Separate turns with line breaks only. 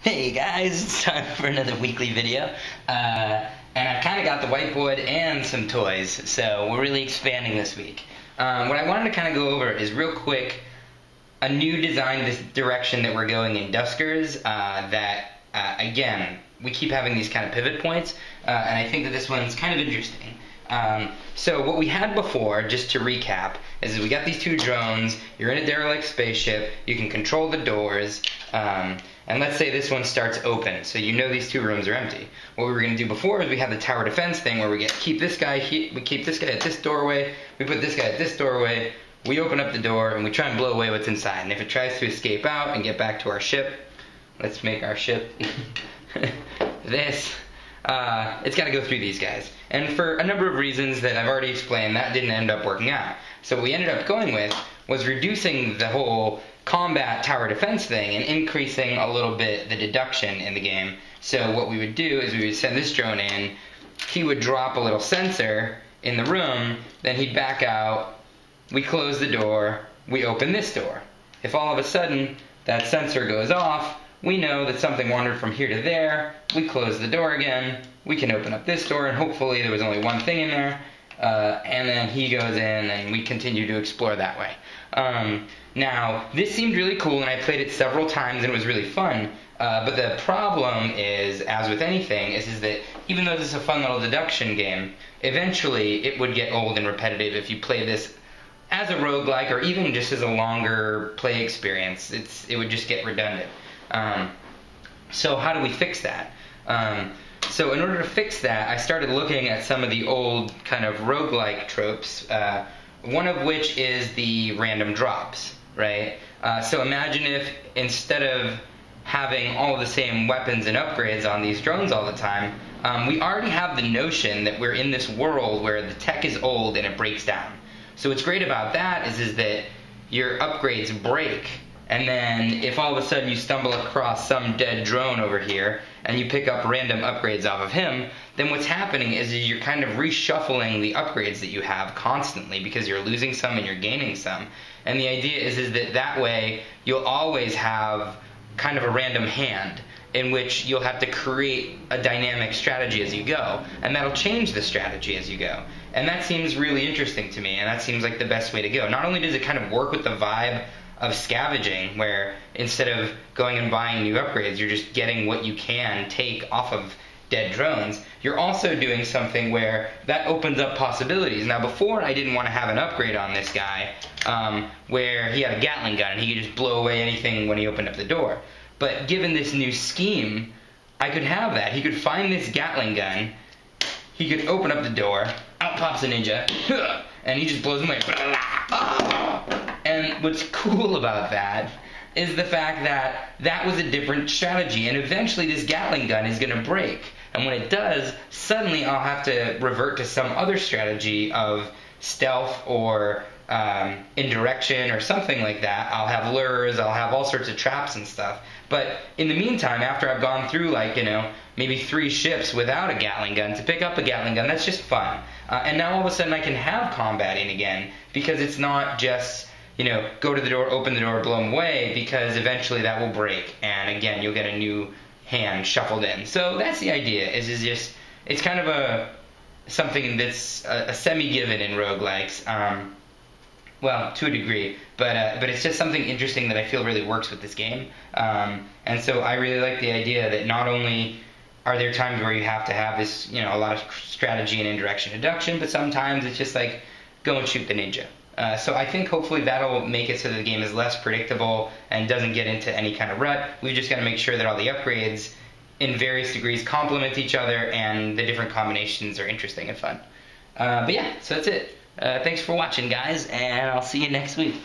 Hey guys, it's time for another weekly video, and I've kind of got the whiteboard and some toys, so we're really expanding this week. What I wanted to kind of go over is real quick a new design, this direction that we're going in Duskers, again, we keep having these kind of pivot points, and I think that this one's kind of interesting. So what we had before, just to recap, is we got these two drones, you're in a derelict spaceship, you can control the doors, and let's say this one starts open, so you know these two rooms are empty. What we were going to do before is we had the tower defense thing where we keep this guy at this doorway, we put this guy at this doorway, we open up the door, and we try and blow away what's inside. And if it tries to escape out and get back to our ship, let's make our ship this. It's got to go through these guys. And for a number of reasons that I've already explained, that didn't end up working out. So what we ended up going with was reducing the whole combat tower defense thing and increasing a little bit the deduction in the game. So what we would do is we would send this drone in, he would drop a little sensor in the room, then he'd back out, we close the door, we open this door. If all of a sudden that sensor goes off, we know that something wandered from here to there, we close the door again, we can open up this door, and hopefully there was only one thing in there, and then he goes in and we continue to explore that way. Now, this seemed really cool and I played it several times and it was really fun, but the problem is, as with anything, is that even though this is a fun little deduction game, eventually it would get old and repetitive if you play this as a roguelike or even just as a longer play experience. It would just get redundant. So how do we fix that? So in order to fix that, I started looking at some of the old kind of roguelike tropes, one of which is the random drops, right? So imagine if instead of having all the same weapons and upgrades on these drones all the time, we already have the notion that we're in this world where the tech is old and it breaks down. So what's great about that is that your upgrades break, and then if all of a sudden you stumble across some dead drone over here and you pick up random upgrades off of him, then what's happening is you're kind of reshuffling the upgrades that you have constantly because you're losing some and you're gaining some. And the idea is that way you'll always have kind of a random hand in which you'll have to create a dynamic strategy as you go, and that'll change the strategy as you go. And that seems really interesting to me, and that seems like the best way to go. Not only does it kind of work with the vibe of scavenging, where instead of going and buying new upgrades, you're just getting what you can take off of dead drones, you're also doing something where that opens up possibilities. Now before, I didn't want to have an upgrade on this guy where he had a Gatling gun and he could just blow away anything when he opened up the door. But given this new scheme, I could have that. He could find this Gatling gun, he could open up the door, out pops a ninja, and he just blows him away. And what's cool about that is the fact that that was a different strategy, and eventually this Gatling gun is going to break. And when it does, suddenly I'll have to revert to some other strategy of stealth or indirection or something like that. I'll have lures, I'll have all sorts of traps and stuff. But in the meantime, after I've gone through, like, maybe 3 ships without a Gatling gun, to pick up a Gatling gun, that's just fun. And now all of a sudden I can have combat in again, because it's not just, go to the door, open the door, blow them away, because eventually that will break, and again, you'll get a new hand shuffled in. So that's the idea, it's kind of something that's a semi-given in roguelikes. Well, to a degree, but it's just something interesting that I feel really works with this game. And so I really like the idea that not only are there times where you have to have this, a lot of strategy and indirection deduction, but sometimes it's just like, go and shoot the ninja. So I think hopefully that'll make it so that the game is less predictable and doesn't get into any kind of rut. We've just got to make sure that all the upgrades in various degrees complement each other and the different combinations are interesting and fun. But yeah, so that's it. Thanks for watching, guys, and I'll see you next week.